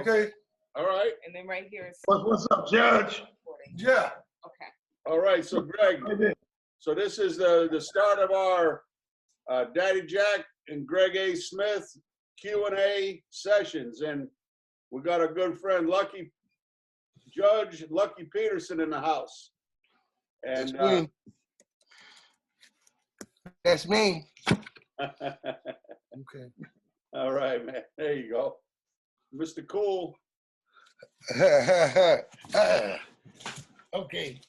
Okay. All right. And then right here is What's up, Judge? recording. Yeah. Okay. All right. So, Greg, so this is the start of our Daddy Jack and Gregg A. Smith Q&A sessions. And we got a good friend, Judge Lucky Peterson in the house. And That's me. Okay. all right, man. There you go. Mr. Cool. Okay.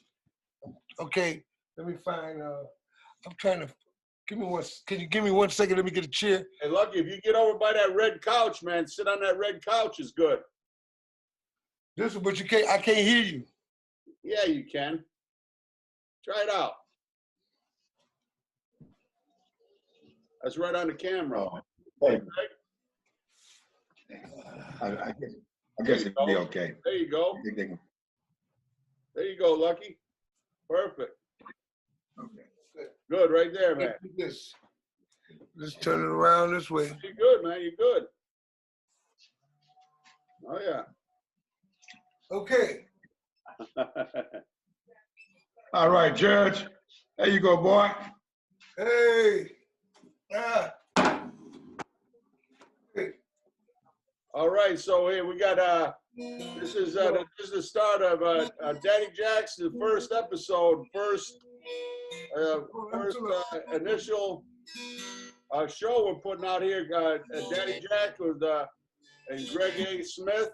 Okay. Let me find. I'm trying to. Give me one. Can you give me 1 second? Let me get a chair. Hey, Lucky, if you get over by that red couch, man, sit on that red couch is good. But you can't. I can't hear you. Yeah, you can. Try it out. That's right on the camera. Oh, hey. I guess it'll be okay. There you go. There you go, Lucky. Perfect. Okay. Good, right there, man. Let's turn it around this way. You're good, man. You're good. Oh, yeah. Okay. All right, Judge. There you go, boy. Hey. All right, so here we got this is the start of Daddy Jack's first episode, first initial show we're putting out here. Daddy Jack with and Gregg A. Smith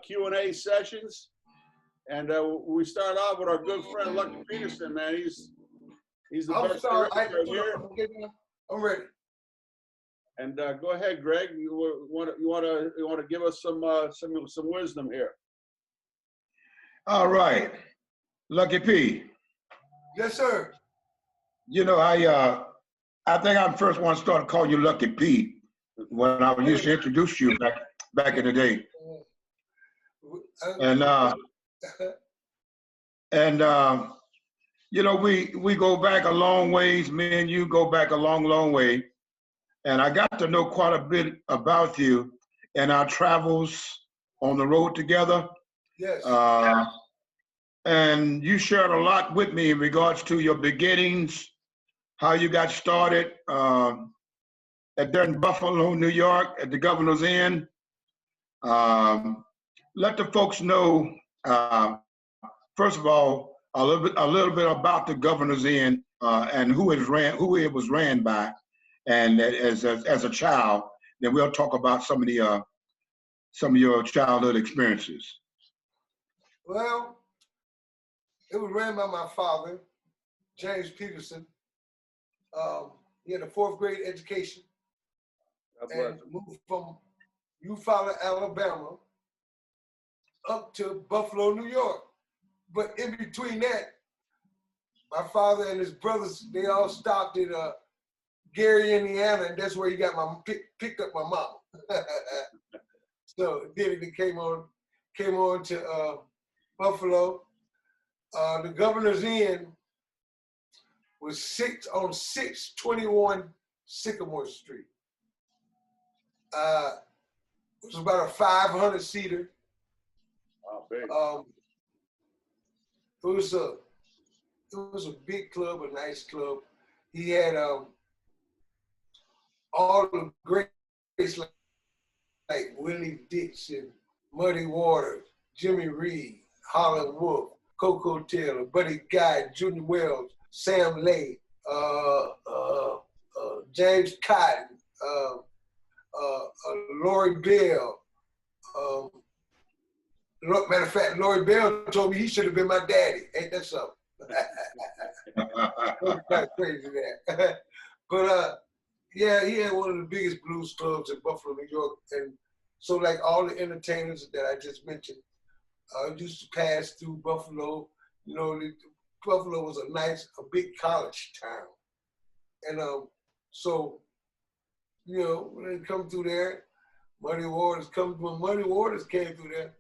Q&A sessions, and we start off with our good friend Lucky Peterson. Man, he's the I'm best sorry. right here. I'm ready. And go ahead, Greg. You want to give us some wisdom here. All right, Lucky P. Yes, sir. You know, I think I first want to start calling you Lucky P when I used to introduce you back in the day. And you know, we go back a long ways. Me and you go back a long way. And I got to know quite a bit about you in our travels on the road together. Yes. And you shared a lot with me in regards to your beginnings, how you got started there in Buffalo, New York, at the Governor's Inn. Let the folks know, first of all, a little bit about the Governor's Inn and who it was ran by. And as a child, then we'll talk about some of your childhood experiences. Well, it was ran by my father, James Peterson. He had a 4th grade education and moved from Eufaula, Alabama, up to Buffalo, New York. But in between that, my father and his brothers, they all stopped at Gary, Indiana, and that's where he got picked up my mom. So then he came on to Buffalo. The Governor's Inn was 621 Sycamore Street. It was about a 500-seater. Oh, big. It was a big club, a nice club. He had all the greats like Willie Dixon, Muddy Waters, Jimmy Reed, Holland Wolf, Coco Taylor, Buddy Guy, Junior Wells, Sam Lay, James Cotton, Lori Bell. Matter of fact, Lori Bell told me he should have been my daddy. Ain't that something? Kind of crazy that. But yeah, he had one of the biggest blues clubs in Buffalo, New York. And so like all the entertainers that I just mentioned used to pass through Buffalo. You know, Buffalo was a big college town. And so, you know, when they come through there, when Muddy Waters came through there,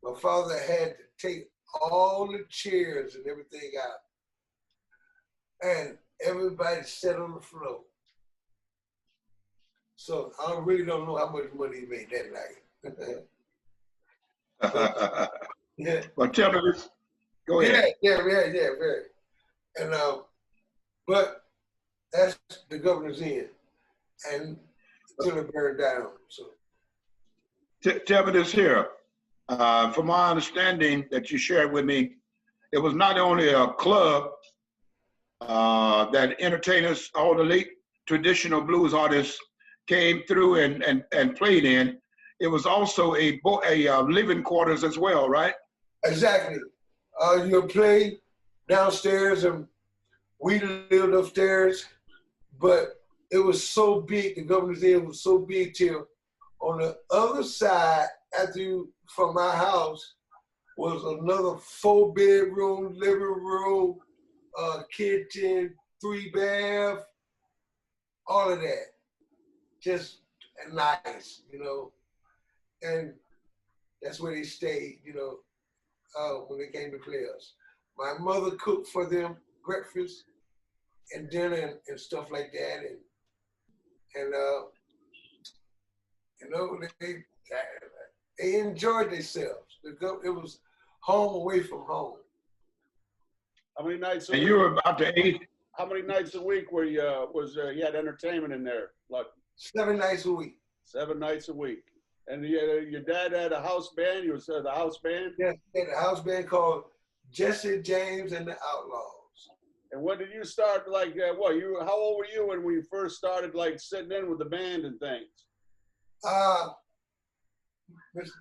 my father had to take all the chairs and everything out. And everybody sat on the floor. So I really don't know how much money he made that night. Yeah. Well, tell me this. Go ahead. Yeah, very. And but that's the governor's end, and until it burned down. So Tell me this here. From my understanding that you shared with me, it was not only a club that entertainers, all the late traditional blues artists came through and played in. It was also a living quarters as well, right? exactly, you play downstairs, and we lived upstairs, but it was so big. The governor's end was so big till on the other side, after you from my house, was another 4-bedroom, living room, kitchen, 3-bath, all of that. Just nice, and that's where they stayed, when they came to play us. My mother cooked for them breakfast and dinner and stuff like that, and they enjoyed themselves. It was home away from home. How many nights a And week? you were about to age. How many nights a week were you you had entertainment in there? Like 7 nights a week. 7 nights a week. And your dad had a house band. You was the house band. Yes, they had a house band called Jesse James and the Outlaws. And when did you start? Like how old were you when we first started like sitting in with the band and things? Mr.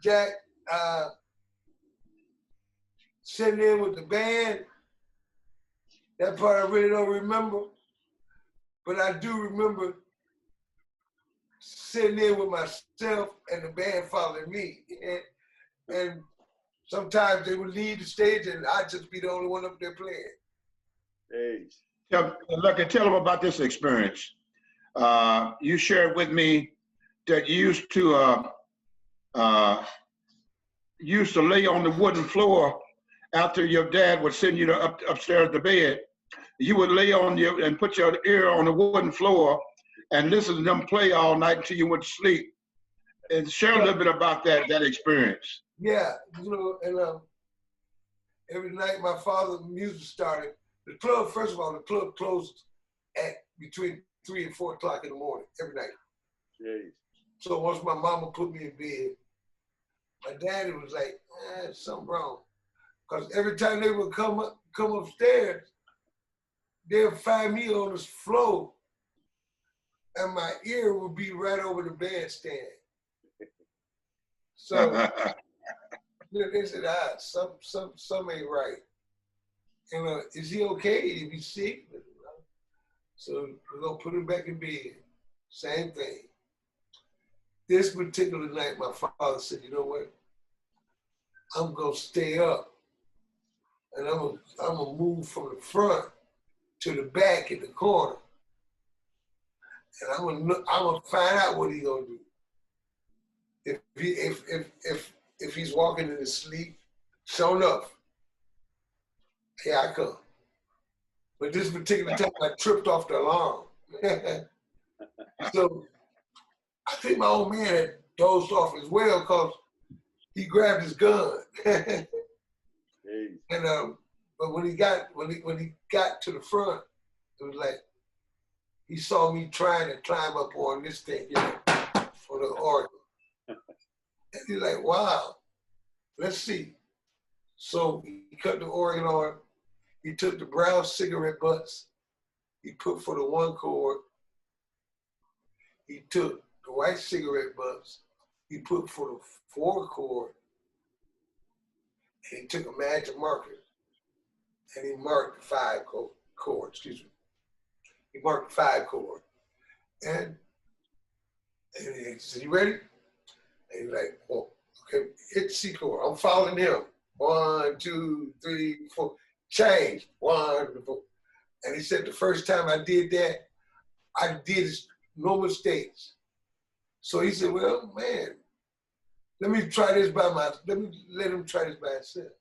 Jack, sitting in with the band. That part I really don't remember, but I do remember sitting in with myself and the band following me. And sometimes they would leave the stage and I'd just be the only one up there playing. Hey. Tell them about this experience. You shared with me that you used to lay on the wooden floor after your dad would send you upstairs to bed. You would lay on and put your ear on the wooden floor and listen to them play all night until you went to sleep. And share a little bit about that experience. Yeah, and every night my father's music started. The club, first of all, the club closed at between 3 and 4 o'clock in the morning every night. Jeez. So once my mama put me in bed, my daddy was like, something wrong. Because every time they would come upstairs, they'd find me on the floor and my ear would be right over the bandstand. So they said, some ain't right. And is he okay? Is he sick? So we're gonna put him back in bed. Same thing. This particular night, my father said, you know what? I'm gonna stay up and I'm gonna move from the front to the back in the corner. And I'm gonna find out what he's gonna do. If he's walking in his sleep, sure enough, here I come. But this particular time, I tripped off the alarm. So I think my old man had dozed off as well because he grabbed his gun. And but when he got to the front, it was like he saw me trying to climb up on this thing, for the organ. And he's like, wow, let's see. So he cut the organ on. He took the brown cigarette butts. He put for the 1 chord. He took the white cigarette butts. He put for the 4 chord. And he took a magic marker and he marked the 5 chord, excuse me. He marked the 5 chord. And he said, you ready? And he's like, oh, okay, hit the C chord. I'm following him. 1, 2, 3, 4. Change. 1, 2, 4. And he said the first time I did that, I did no mistakes. So he said, well, man, let me let him try this by himself.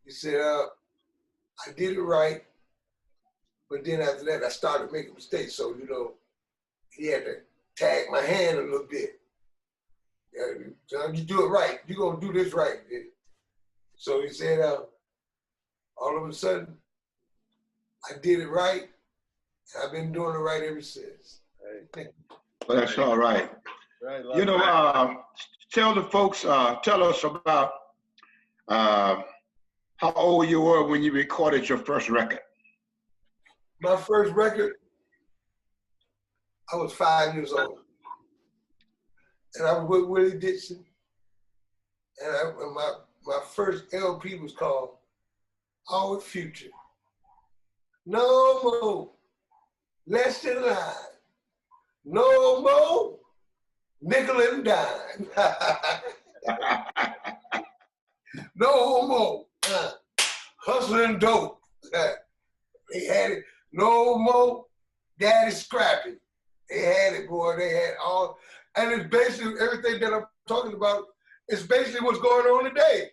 He said, I did it right, but then after that, I started making mistakes. So, he had to tag my hand a little bit. So you do it right. You're gonna do this right. So he said, all of a sudden, I did it right. And I've been doing it right ever since. Well, that's all right. Right, You know, tell the folks, tell us about how old you were when you recorded your first record. My first record, I was 5 years old. And I was with Willie Dixon. And my first LP was called Our Future. No more less than line. No more nickel and dime. No more hustling dope. They had it. No more daddy scrapping. They had it, boy. They had all, and it's basically everything that I'm talking about. It's basically what's going on today.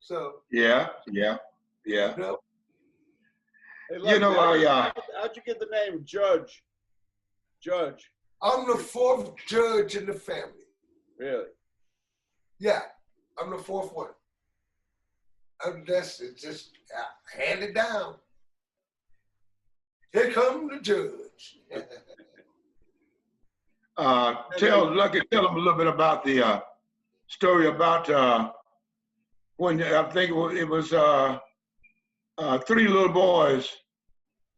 So Yeah. you know, Hey, You know, how'd you get the name Judge? Judge. I'm the fourth judge in the family. Really? Yeah, I'm the fourth one. That's it, just hand it down. Here comes the judge. tell them a little bit about the story about when I think it was 3 little boys.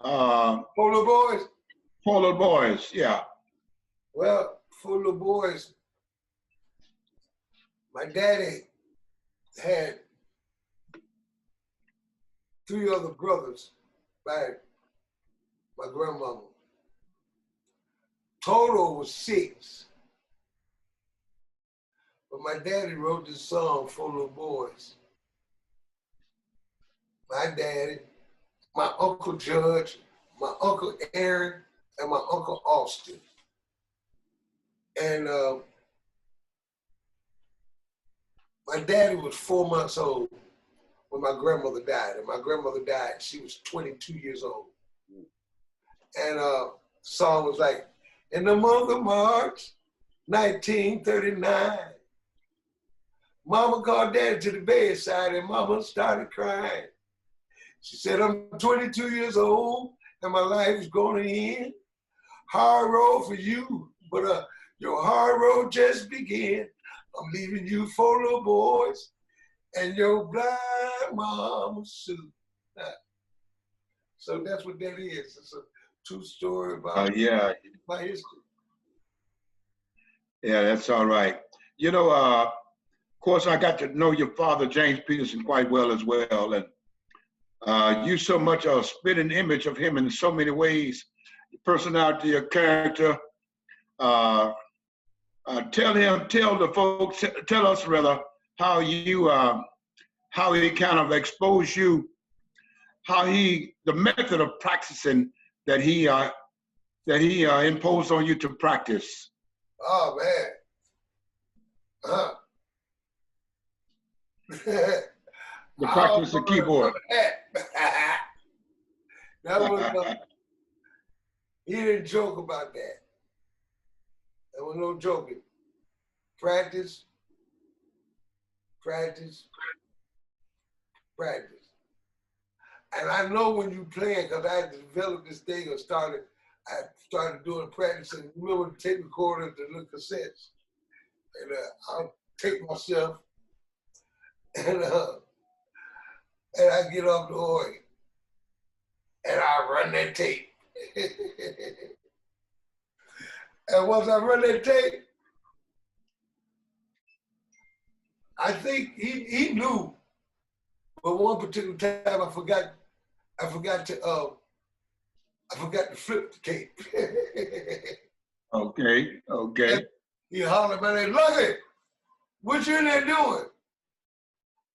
4 little boys. 4 little boys, yeah. Well, 4 little boys. My daddy had 3 other brothers by my grandmama. Total was 6. But my daddy wrote this song, 4 Little Boys. My daddy, my Uncle Judge, my Uncle Aaron, and my Uncle Austin. And my daddy was 4 months old when my grandmother died. And my grandmother died, she was 22 years old. And the song was like, in the month of March, 1939, Mama called Daddy to the bedside and Mama started crying. She said, I'm 22 years old and my life is going to end. Hard road for you, but your hard road just began. I'm leaving you 4 little boys and your blind mama Sue. So that's what that is. It's a true story about my history. Yeah, that's all right. You know, of course, I got to know your father, James Peterson, quite well as well. And you so much a spitting image of him in so many ways, your personality, your character. Tell the folks, tell us rather, how you, how he kind of exposed you, the method of practicing that he imposed on you to practice. Oh, man. The practice the keyboard. That was, he didn't joke about that. There was no joking. Practice, practice, practice. And I know when you playing, because I developed this thing and I started doing practicing. Remember the tape recorders, the little cassettes. And I'll take myself and I get off the organ and I run that tape. And once I run that tape, I think he knew, but one particular time I forgot to flip the tape. Okay. And he hollered, man, Lucky, what you in there doing?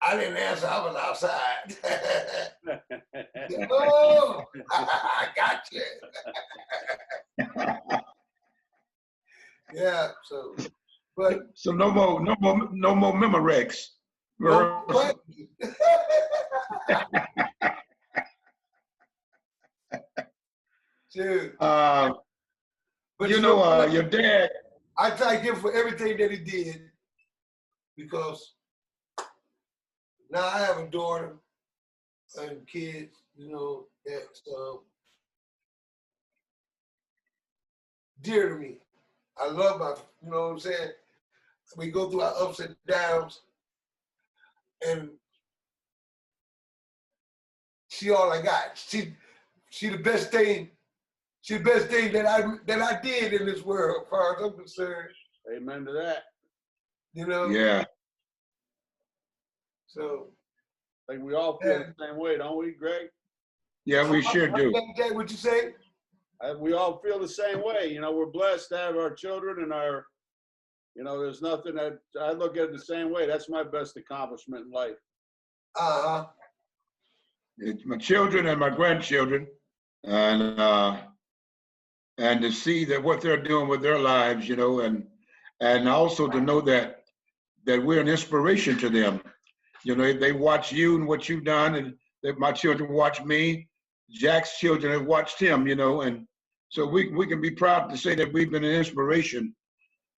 I didn't answer, I was outside. Oh, I got you. Yeah, so, but. So no more Memorex. No, what? Dude. But you know, your dad, I thank him for everything that he did, because now I have a daughter and kids, you know, that's dear to me. I love my, you know what I'm saying? We go through our ups and downs, and she all I got. She the best thing. She the best thing that I did in this world, as far as I'm concerned. Amen to that. You know. Yeah. So. Like we all feel the same way, don't we, Greg? Yeah, we sure do. What you say? We all feel the same way. You know, we're blessed to have our children and our, you know, there's nothing that I look at it the same way. That's my best accomplishment in life. Uh-huh. It's my children and my grandchildren, and to see that what they're doing with their lives, you know, and also to know that we're an inspiration to them. You know, they watch you and what you've done, and that my children watch me. Jack's children have watched him, you know, and so we can be proud to say that we've been an inspiration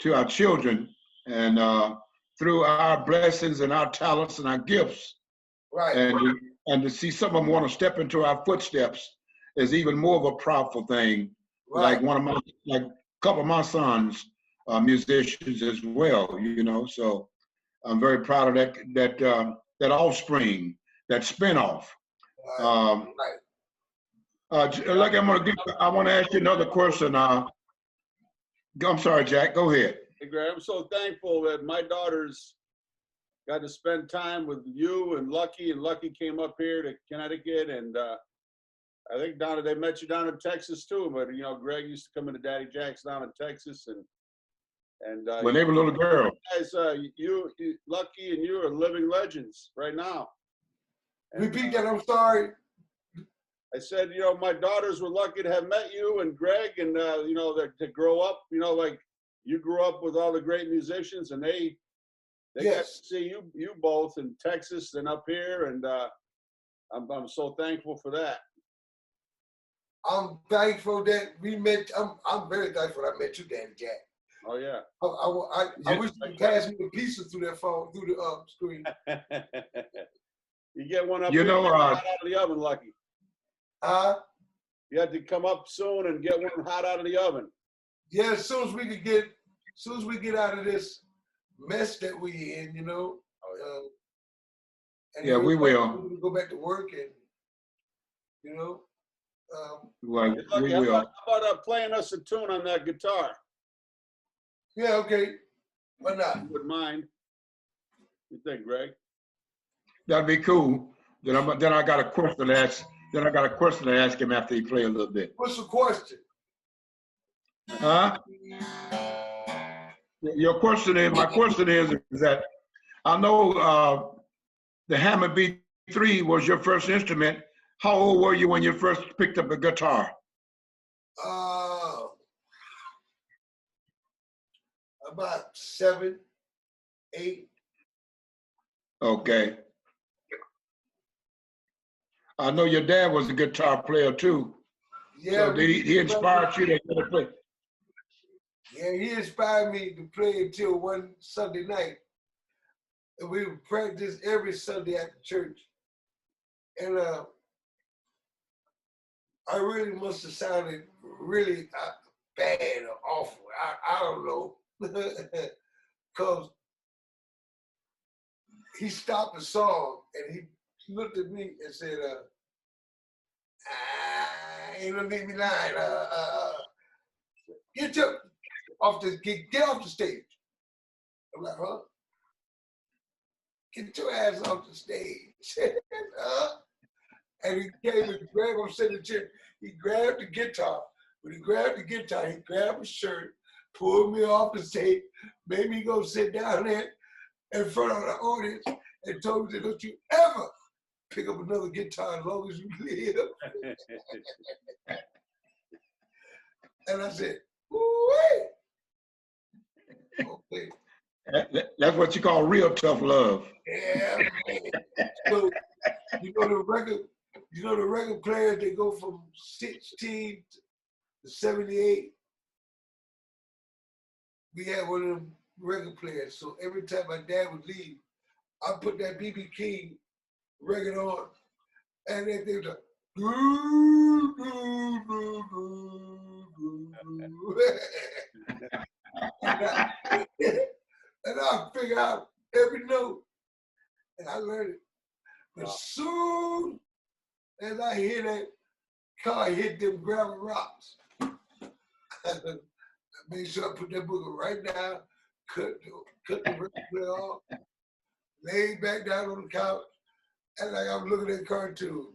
to our children, and through our blessings and our talents and our gifts. Right. And to see some of them want to step into our footsteps is even more of a powerful thing. Right. Like a couple of my sons are musicians as well, you know. So I'm very proud of that offspring, that spinoff. Right. Like I want to ask you another question. I'm sorry, Jack. Go ahead. Hey, Greg, I'm so thankful that my daughters got to spend time with you and Lucky came up here to Connecticut, and I think they met you down in Texas too. But you know, Greg used to come into Daddy Jack's down in Texas, and when they were little girls. Guys, you Lucky and you are living legends right now. And, repeat that. I'm sorry. I said, you know, my daughters were lucky to have met you and Greg, and you know, to grow up, you know, like you grew up with all the great musicians, and they Yes. got to see you both in Texas and up here, and I'm so thankful for that. I'm thankful that we met. I'm very thankful I met you, Daddy Jack. Oh yeah. I wish you could pass me the pizza through that phone, through the screen. You get one up You here, know, hot out of the oven, Lucky. You had to come up soon and get one hot out of the oven. Yeah, as soon as we get out of this mess that we in, you know. And yeah, we will. We'll go back to work, and you know. Well, Lucky, we how will. about playing us a tune on that guitar? Yeah, okay. Why not? You wouldn't mind. You think, Greg? That'd be cool. Then I got a question to ask. Then I got a question to ask him after he play a little bit. What's the question? Huh? Your question is, my question is that I know the Hammond B3 was your first instrument. How old were you when you first picked up a guitar? About 7, 8. Okay. I know your dad was a guitar player too. Yeah. So he inspired you to play? Yeah, he inspired me to play until one Sunday night. And we would practice every Sunday at the church. And I really must have sounded really bad or awful. I don't know. Because he stopped the song and he looked at me and said, ain't no need me lying. Get off the stage. I'm like, huh? Get your ass off the stage. And he came and grabbed, I'm sitting in the chair, he grabbed the guitar. When he grabbed the guitar, he grabbed his shirt, pulled me off the stage, made me go sit down there in front of the audience, and told me, don't you ever pick up another guitar as long as you live. And I said, wait. Okay. That's what you call real tough love. Yeah, man. So, you know the record players, they go from 16 to 78. we had one of them record players. So every time my dad would leave, I put that B.B. King record on, and then they was like, doo, doo, doo, doo, doo. And I figure out every note, and I learned it. But soon as I hear that car hit them gravel rocks, I made sure I put that book right down, cut the record player off, laid back down on the couch, and like I'm looking at a cartoon.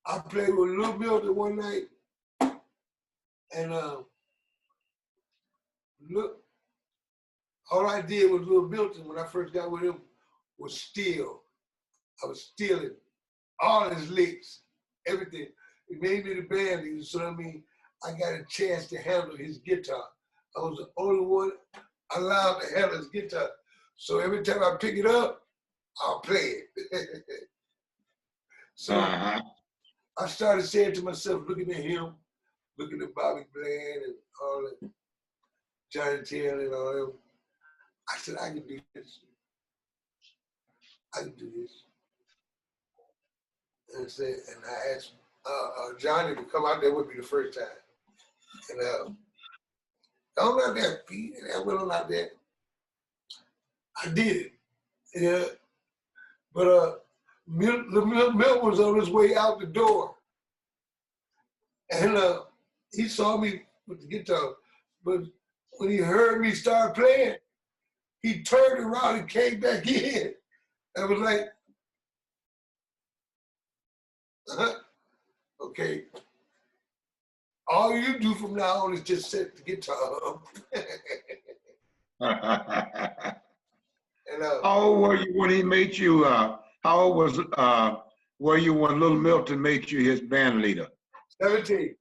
I played with Little Milton one night, and look, all I did with Little Milton when I first got with him was steal. I was stealing all his licks, everything. It made me the band leader, so I mean, I got a chance to handle his guitar. I was the only one allowed to handle his guitar. So every time I pick it up, I'll play it. So I started saying to myself, looking at him, looking at Bobby Bland and all that, Johnny Taylor and all them, I said, I can do this. I can do this. And I asked Johnny to come out there with me the first time. And I'm not that beat, and I went on out there. I did it. Yeah. But Milt was on his way out the door. And he saw me with the guitar. But when he heard me start playing, he turned around and came back in. I was like, okay. All you do from now on is just set the guitar up. And, how old were you when he made you, how old were you when Little Milton made you his band leader? 17.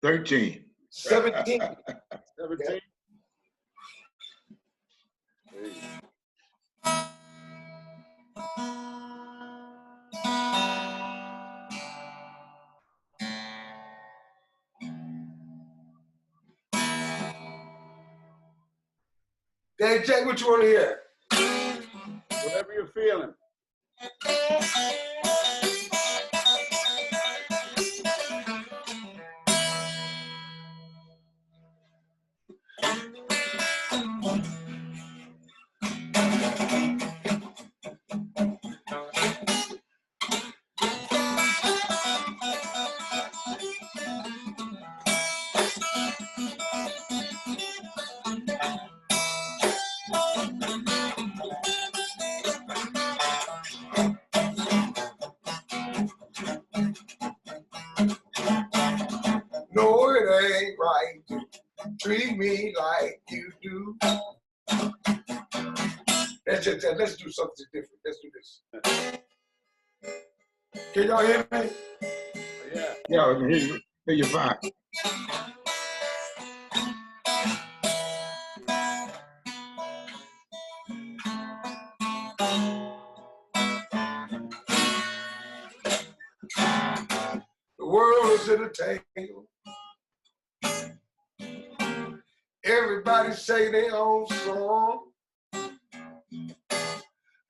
13. 17. 17. Daddy Jack, what you want to hear? Whatever you're feeling. No, it ain't right to treat me like you do. Let's do something different. Let's do this. Can y'all hear me? Yeah. Yeah, I can hear you fine. The world is in a tangle. Everybody say their own song. The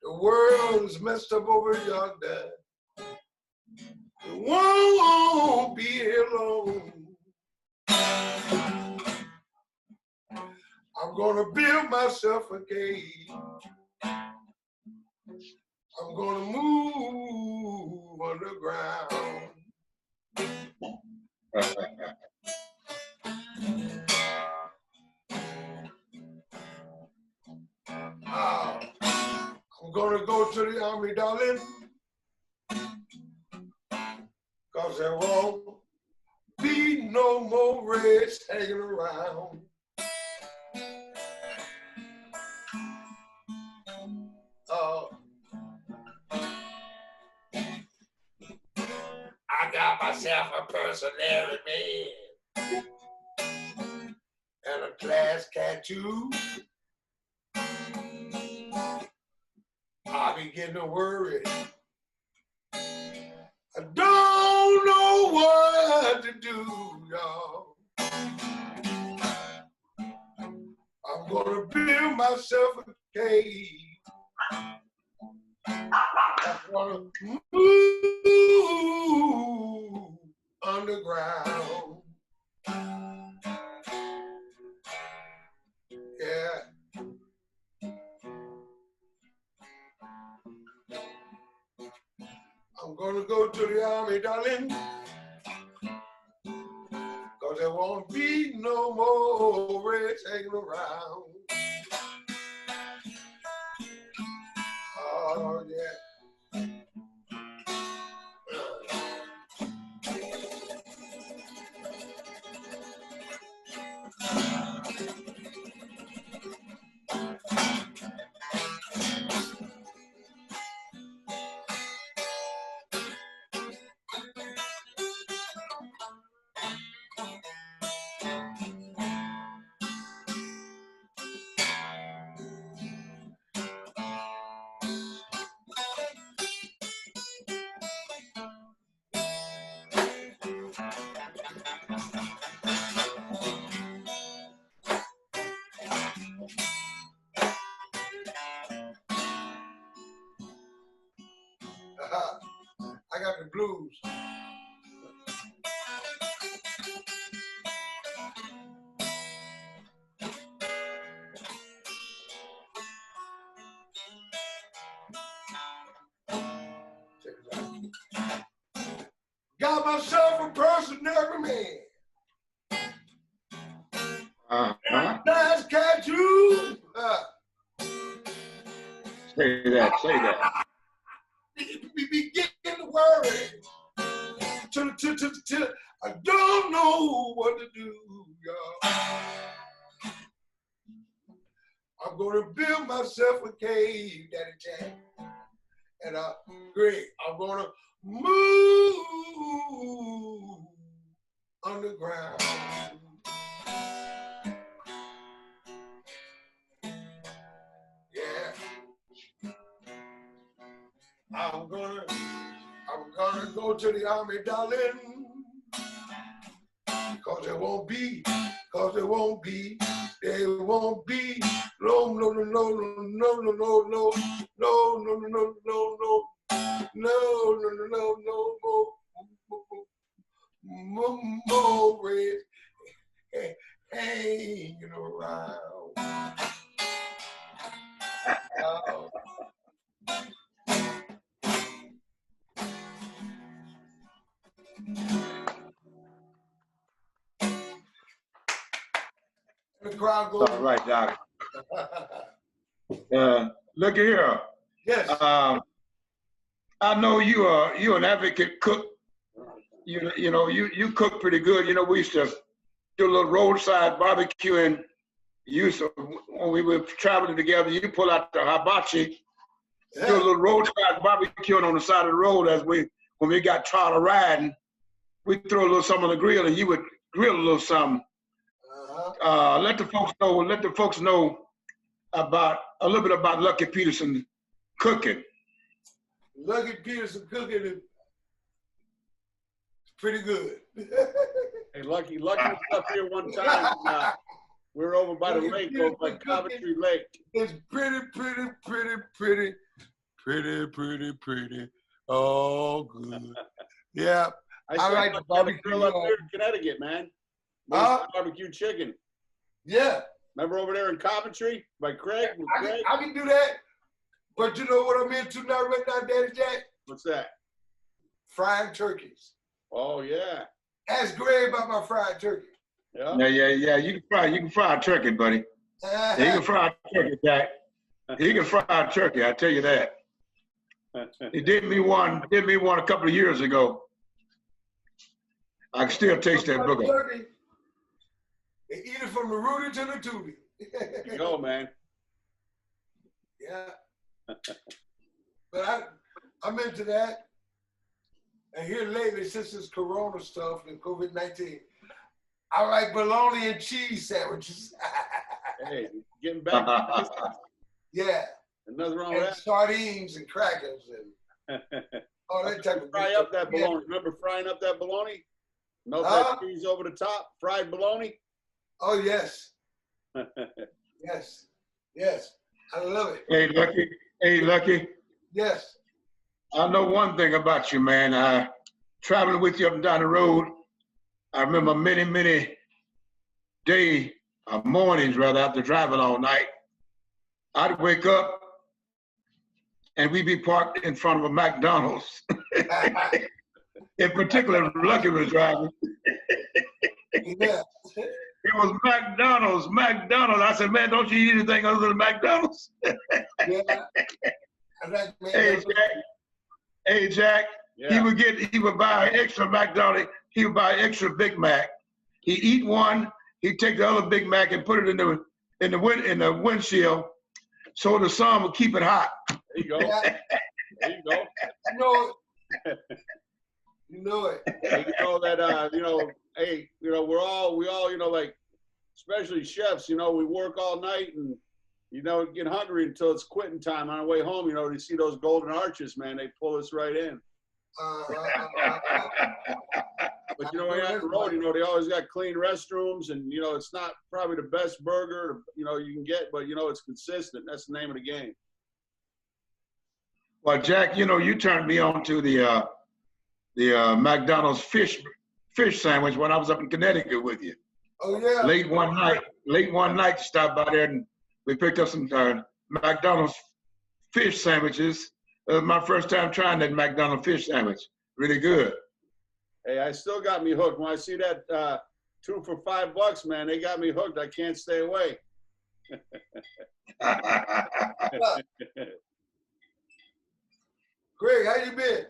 world is messed up over yonder. It won't be here long. I'm gonna build myself a cage. I'm gonna move underground. I'm gonna go to the army, darling, 'cause there won't be no more reds hanging around. I got myself a personality man and a class cat too. I begin to worry. I don't know know what to do, y'all. I'm gonna build myself a cave. I'm gonna move underground. Yeah. I'm gonna go to the army, darling, 'cause there won't be no more reds hanging around. Oh, yeah. I got the blues. Got myself a personal man. Nice cat too. Say that. Begin to worry. I don't know what to do, y'all. I'm gonna build myself a cave, Daddy Jack. And Gregg, I'm gonna move underground. Yeah. I'm gonna go to the army, darling. Cause there won't be no more red hanging around. The crowd goes. All right, Doc. Look here. Yes. I know you're an advocate cook. You know you cook pretty good. You know, we used to do a little roadside barbecuing. When we were traveling together, you pull out the hibachi, do a little roadside barbecuing on the side of the road when we got tired of riding. We throw a little something on the grill, and you would grill a little something. Let the folks know about a little bit about Lucky Peterson cooking. Lucky Peterson cooking is pretty good. Hey, Lucky was up here one time. We were over by the lake, over by Coventry Lake. It's pretty. Oh, good. Yeah. I like the barbecue up there in Connecticut, man. Barbecue chicken. Yeah. Remember over there in Coventry by Gregg? I can do that. But you know what I'm into now, right now, Daddy Jack? What's that? Fried turkeys. Oh, yeah. Ask Gregg about my fried turkey. Yeah. You can fry a turkey, buddy. He can fry a turkey, Jack. He can fry a turkey, I tell you that. He did me one a couple of years ago. I can still taste that booger. They eat it from the rooty to the tootie. There you go, man. Yeah. But I'm into that. And here lately, since this corona stuff and COVID-19, I like bologna and cheese sandwiches. Hey, getting back to business. Yeah. Nothing wrong and with that. Sardines and crackers. And Oh, that type of Fry good up that stuff. bologna. Remember frying up that bologna? Melt Huh? that cheese over the top, fried bologna. Oh, yes. Yes. Yes. I love it. Hey, Lucky. Hey, Lucky. Yes. I know one thing about you, man. Traveling with you up and down the road, I remember many days, mornings rather, after driving all night. I'd wake up and we'd be parked in front of a McDonald's. In particular, Lucky was driving. Yeah. It was McDonald's. I said, man, don't you eat anything other than McDonald's? Yeah. I like Hey, Jack. Hey, Jack. Yeah. He would buy an extra McDonald's. He would buy an extra Big Mac. He'd eat one. He'd take the other Big Mac and put it in the windshield, so the sun would keep it hot. There you go. Yeah. There you go. You know it. You know it. Hey, you know that hey, we all, like, especially chefs, we work all night and get hungry until it's quitting time. On our way home, to see those golden arches, man, they pull us right in. But on the road, they always got clean restrooms, and it's not probably the best burger you can get, but it's consistent. That's the name of the game. Well, Jack, you turned me on to the McDonald's fish sandwich when I was up in Connecticut with you. Oh yeah. Late one night, stopped by there and we picked up some McDonald's fish sandwiches. It was my first time trying that McDonald's fish sandwich. Really good. Hey, I still got me hooked. When I see that 2 for $5, man, they got me hooked. I can't stay away. Gregg, how you been?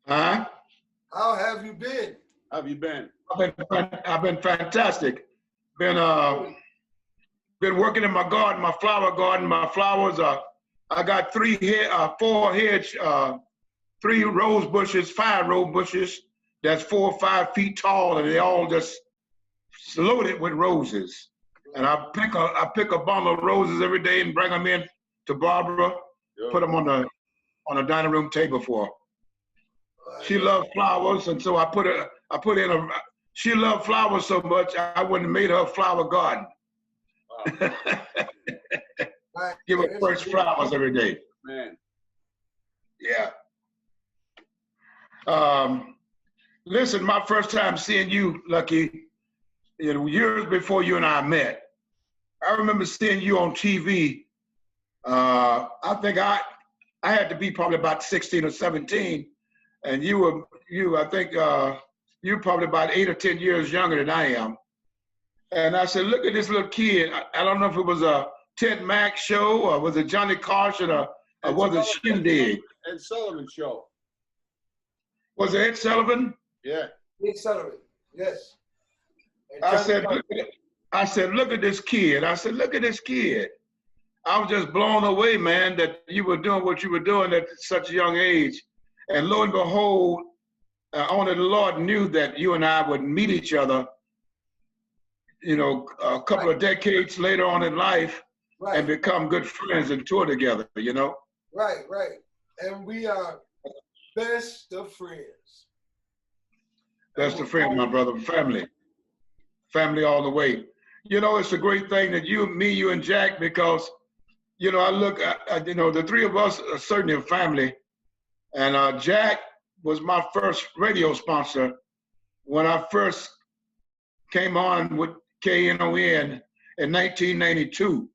Huh? How have you been? How have you been? I've been fantastic. Been working in my garden, my flower garden. My flowers I got 4 hedge, 3 rose bushes, 5 rose bushes. That's 4 or 5 feet tall, and they all just loaded with roses. And I pick a bundle of roses every day and bring them in to Barbara, put them on the dining room table for her. She loved flowers, and so she loved flowers so much, I wouldn't have made her a flower garden. Wow. Give her fresh flowers every day. Man. Yeah. Listen, my first time seeing you, Lucky, years before you and I met, I remember seeing you on TV. I think I had to be probably about 16 or 17. And you're probably about 8 or 10 years younger than I am. And I said, look at this little kid. I don't know if it was a Ted Mack show or was it Johnny Carson or was it Shindig? Ed Sullivan show. Was it Ed Sullivan? Yeah. Ed Sullivan, yes. I said, look at this kid. I said, look at this kid. I was just blown away, man, that you were doing what you were doing at such a young age. And lo and behold, only the Lord knew that you and I would meet each other, a couple of decades later on in life, and become good friends and tour together, Right. And we are best of friends. Best of friends, my brother. Family all the way. It's a great thing that you and Jack, because, I look at, the 3 of us are certainly a family. And Jack was my first radio sponsor when I first came on with KNON in 1992.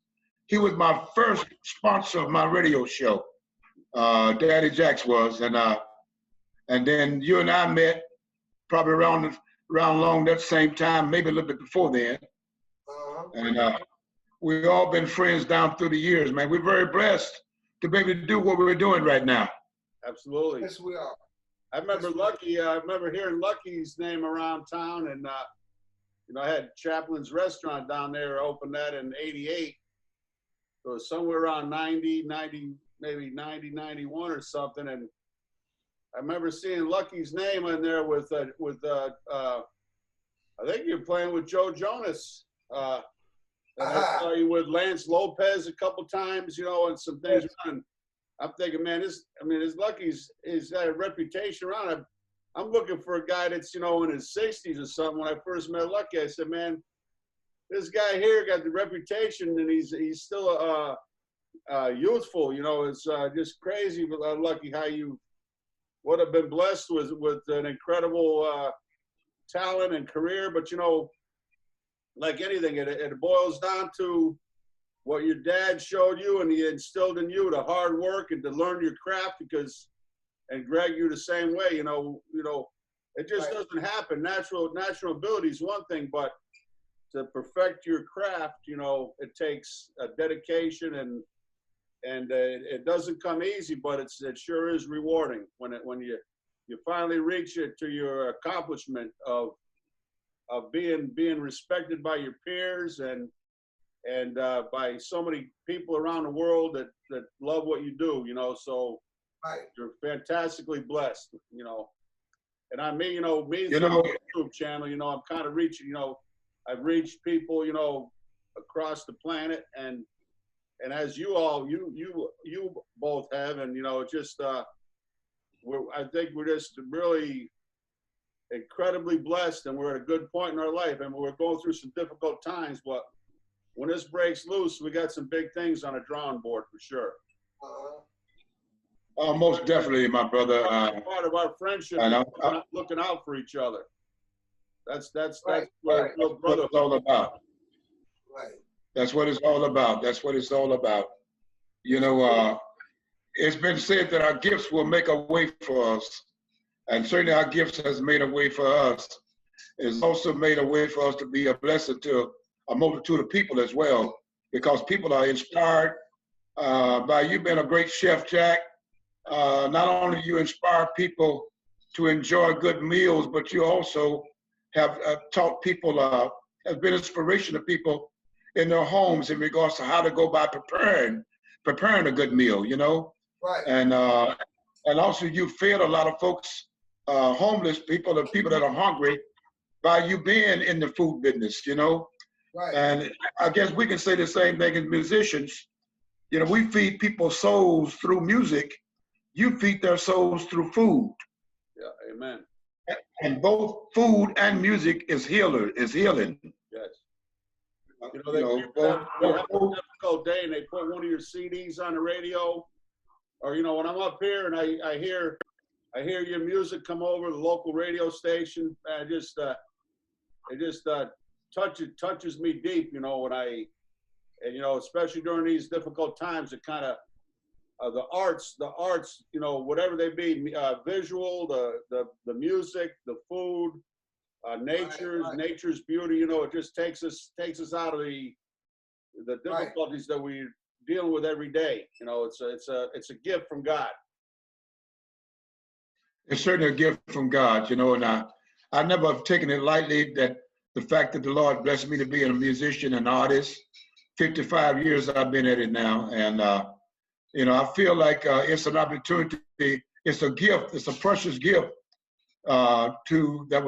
He was my first sponsor of my radio show. Daddy Jack's was, and then you and I met probably around along that same time, maybe a little bit before then. And we've all been friends down through the years, man. We're very blessed to be able to do what we're doing right now. Absolutely. Yes, we are. I remember Lucky. I remember hearing Lucky's name around town, and I had Chaplin's restaurant down there. Opened that in '88, so somewhere around 90, maybe 91 or something. And I remember seeing Lucky's name in there with I think you're playing with Joe Jonas. And I saw you with Lance Lopez a couple times, and some things. I'm thinking, man, it's lucky he's got a reputation around him. I'm looking for a guy that's, in his 60s or something. When I first met Lucky, I said, man, this guy here got the reputation, and he's still youthful. It's just crazy, Lucky, how you would have been blessed with an incredible talent and career. But like anything, it boils down to what your dad showed you and he instilled in you, the hard work and to learn your craft. And Gregg, you the same way. It just doesn't happen. Natural ability is one thing, but to perfect your craft, it takes a dedication and it doesn't come easy, but it sure is rewarding when you finally reach it to your accomplishment of being respected by your peers and by so many people around the world that love what you do. So you're fantastically blessed. And I mean, me through the YouTube channel, I'm kind of reaching. I've reached people, across the planet, and as you both have, and just I think we're just really incredibly blessed, and we're at a good point in our life, and we're going through some difficult times, but when this breaks loose, we got some big things on a drawing board for sure. Most definitely, my brother. Part of our friendship is looking out for each other. That's what it's all about. Right. That's what it's all about. That's what it's all about. It's been said that our gifts will make a way for us, and certainly our gifts has made a way for us. It's also made a way for us to be a blessing to a multitude of people as well, because people are inspired by you being a great chef, Jack. Not only you inspire people to enjoy good meals, but you also have taught people, has been inspiration to people in their homes in regards to how to go by preparing a good meal, Right. And also you fed a lot of folks, homeless people, the people that are hungry, by you being in the food business, Right. And I guess we can say the same thing as musicians. We feed people's souls through music. You feed their souls through food. Yeah, amen. And both food and music is healing. Yes. They have a difficult day and they put one of your CDs on the radio, or when I'm up here and I hear your music come over the local radio station, it just touches me deep, especially during these difficult times. It kind of the arts, whatever they be, visual, the music, the food, nature's beauty. It just takes us out of the difficulties that we deal with every day. It's a gift from God. It's certainly a gift from God, and I never have taken it lightly that the fact that the Lord blessed me to be a musician and artist. 55 years I've been at it now, and I feel like it's an opportunity. It's a gift. It's a precious gift that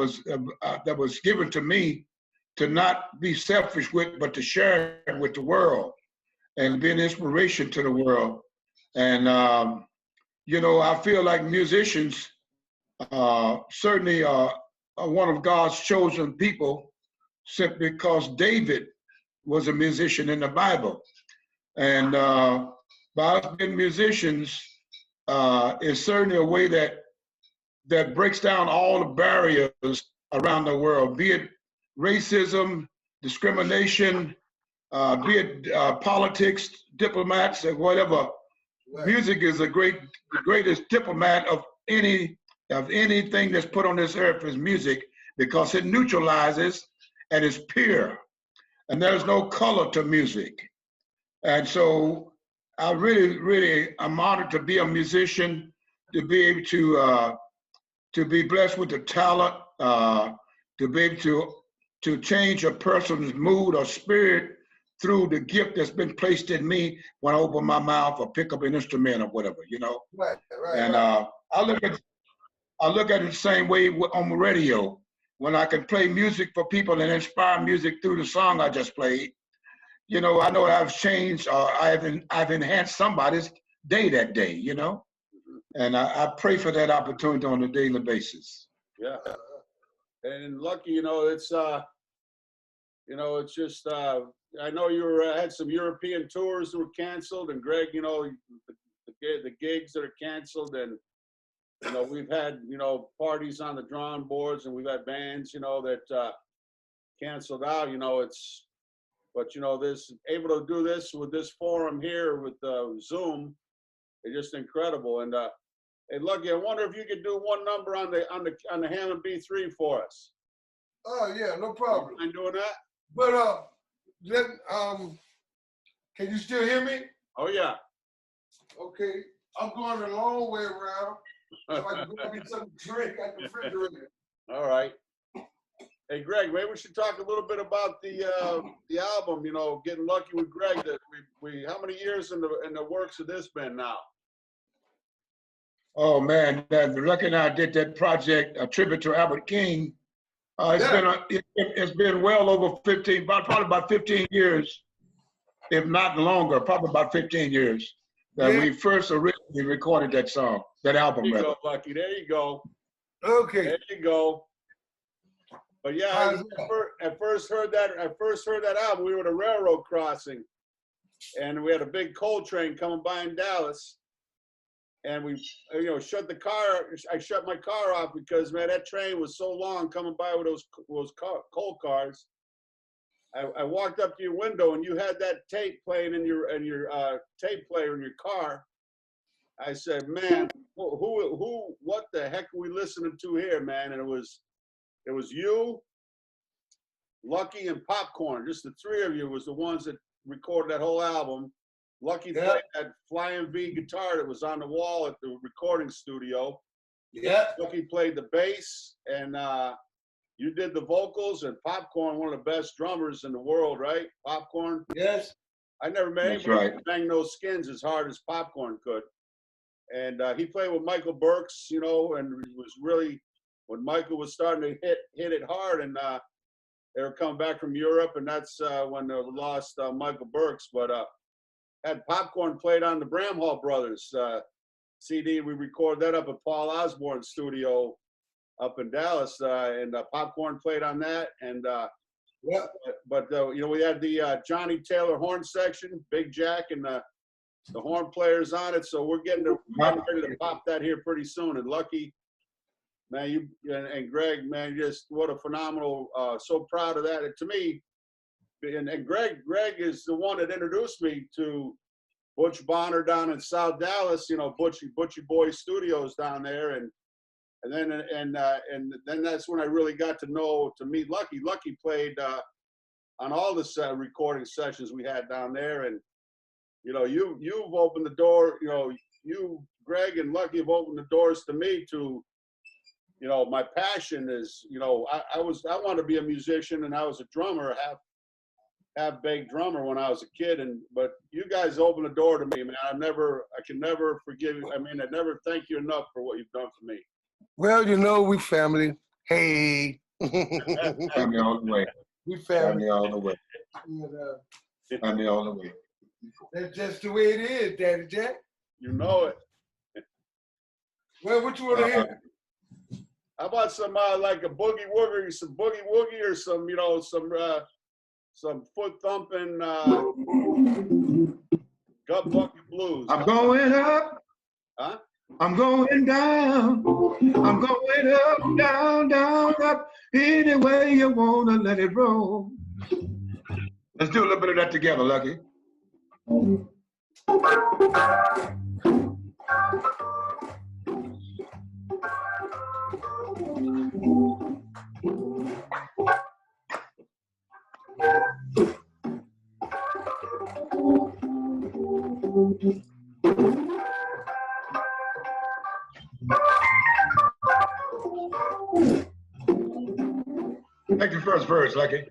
was given to me to not be selfish with, but to share it with the world and be an inspiration to the world. And I feel like musicians certainly are one of God's chosen people, simply because David was a musician in the Bible. And by us being musicians is certainly a way that breaks down all the barriers around the world, be it racism, discrimination, be it politics, diplomats, or whatever. Right. Music is the greatest diplomat of anything that's put on this earth is music, because it neutralizes and is pure, and there's no color to music. And so I really, I'm honored to be a musician, to be able to be blessed with the talent, to be able to change a person's mood or spirit through the gift that's been placed in me when I open my mouth or pick up an instrument or whatever, Right. And I look at it the same way on the radio. When I can play music for people and inspire music through the song I just played, I know I've changed or I've enhanced somebody's day that day, you know? And I pray for that opportunity on a daily basis. Yeah. And Lucky, it's just, I know you had some European tours that were canceled, and Gregg, the gigs that are canceled, and, we've had, parties on the drawing boards, and we've had bands, that canceled out, but, this, able to do this with this forum here with Zoom is just incredible. And, hey, Lucky, I wonder if you could do one number on the Hammond B3 for us. Oh yeah, no problem. Mind doing that? But can you still hear me? Oh yeah. Okay, I'm going a long way around, so I can go get something to drink at the refrigerator. All right. Hey Gregg, maybe we should talk a little bit about the album. Getting Lucky with Gregg. That we how many years in the works of this been now? Oh man, Lucky and I did that project, a tribute to Albert King. It's been well over 15, probably about 15 years, if not longer, probably about 15 years that we first originally recorded that song, that album. There you go, Lucky. There you go. Okay. There you go. But yeah, I first heard that album. We were at a railroad crossing, and we had a big coal train coming by in Dallas. And we, shut the car. I shut my car off because, man, that train was so long coming by with those coal cars. I walked up to your window and you had that tape playing in your tape player in your car. I said, man, what the heck are we listening to here, man? And it was you, Lucky, and Popcorn. Just the three of you was the ones that recorded that whole album. Lucky played that Flying V guitar that was on the wall at the recording studio. Yeah. Lucky played the bass, and you did the vocals, and Popcorn, one of the best drummers in the world, right? Popcorn? Yes. I never met anybody bang those skins as hard as Popcorn could. And he played with Michael Burks, and it was really, when Michael was starting to hit it hard, and they were coming back from Europe, and that's when they lost Michael Burks. But had Popcorn played on the Bramhall Brothers CD. We recorded that up at Paul Osborne's studio up in Dallas, and Popcorn played on that. And but we had the Johnny Taylor horn section, Big Jack, and the horn players on it. So we're getting ready to pop that here pretty soon. And Lucky, man, you and Gregg, man, just what a phenomenal. So proud of that. And to me. And Gregg is the one that introduced me to Butch Bonner down in South Dallas, Butchie Boy Studios down there, and then that's when I really got to meet Lucky. Lucky played on all the recording sessions we had down there, and you've opened the door. You Gregg and Lucky have opened the doors to me to. My passion is, I wanted to be a musician, and I was a drummer, half-baked drummer when I was a kid, but you guys opened the door to me, man. I can never forgive you. I mean, I never thank you enough for what you've done for me. Well, we family. Hey. Family all the way. We family all the way. Family all the way. That's just the way it is, Daddy Jack. You know it. Well, what you want to hear? How about some like a boogie woogie, some boogie woogie, or some foot thumping gut bucket blues? I'm going up. Huh? I'm going down. I'm going up, down, down, up. Any way you wanna let it roll. Let's do a little bit of that together, Lucky. Take the first verse, Lucky.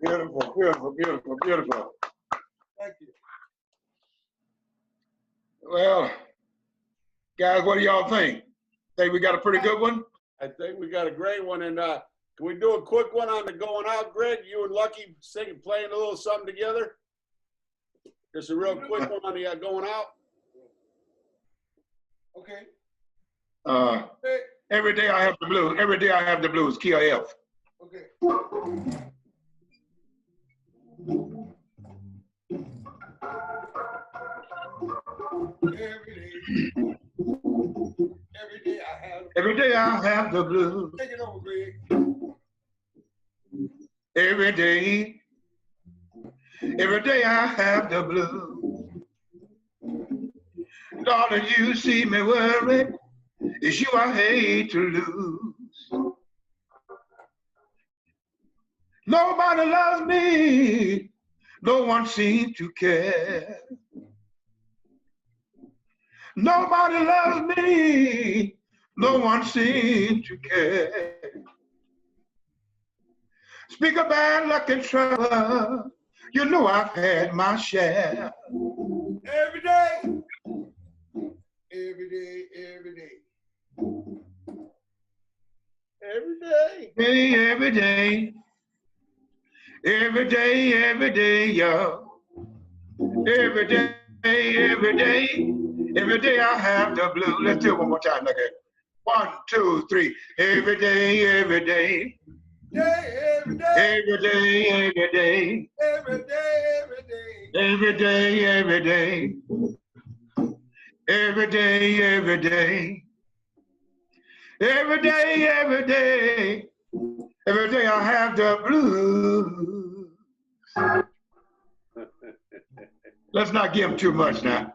Beautiful, beautiful, beautiful, beautiful. Thank you. Well, guys, what do y'all think? Think we got a pretty good one? I think we got a great one. And can we do a quick one on the going out, Greg? You and Lucky singing, playing a little something together? Just a real quick one on the going out. Okay. Every day I have the blues. Every day I have the blues. Key F. Okay. Every day I have the blues. Take it over, Gregg. Every day I have the blues. Darling, you see me worried. It's you I hate to lose. Nobody loves me. No one seems to care. Nobody loves me. No one seems to care. Speak of bad luck and trouble. You know I've had my share. Every day. Every day, every day. Every day. Every day. Every day, every day, y'all. Every day, every day. Every day I have the blues. Let's do it one more time. Look at it. 1, 2, 3. Every day, every day. Every day, every day. Every day, every day. Every day, every day. Every day, every day. Every day, every day. Every day I have the blues. Let's not give him too much now.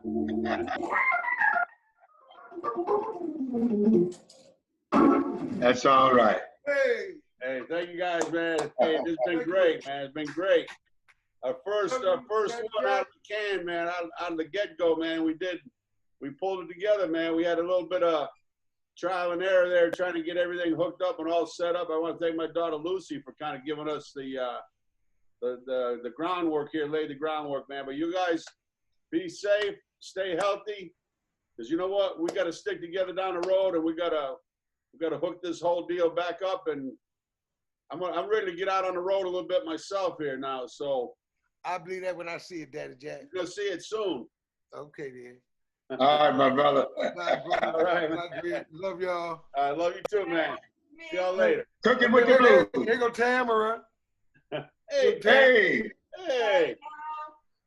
That's all right. Hey, thank you guys, man. Hey, this has been great, man. It's been great. Our first one out of the can, man. Out of the get-go, man. We pulled it together, man. We had a little bit of trial and error there, trying to get everything hooked up and all set up. I want to thank my daughter Lucy for kind of giving us the the groundwork here, laid the groundwork, man. But you guys be safe, stay healthy, because you know what? We got to stick together down the road, and we gotta hook this whole deal back up. And I'm ready to get out on the road a little bit myself here now. So I believe that when I see it, Daddy Jack. you're gonna see it soon. Okay, then. All right, my brother. Bye, brother. All right, Bye, love y'all. I love you too, man. See y'all later. Cooking with the blues. Here go Tamara. Hey, Hey. hey,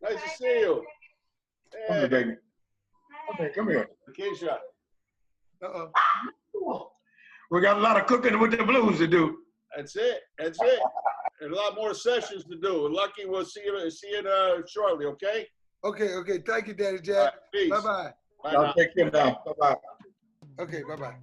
nice to see you. Come here, Hey, baby. Come here. Keisha. We got a lot of cooking with the blues to do. That's it. That's it. And a lot more sessions to do. Lucky, we'll see you shortly. Okay. Okay. Thank you, Daddy All Jack. right, peace. Bye-bye. Bye Y'all now. take care now. Bye-bye. Okay, bye-bye.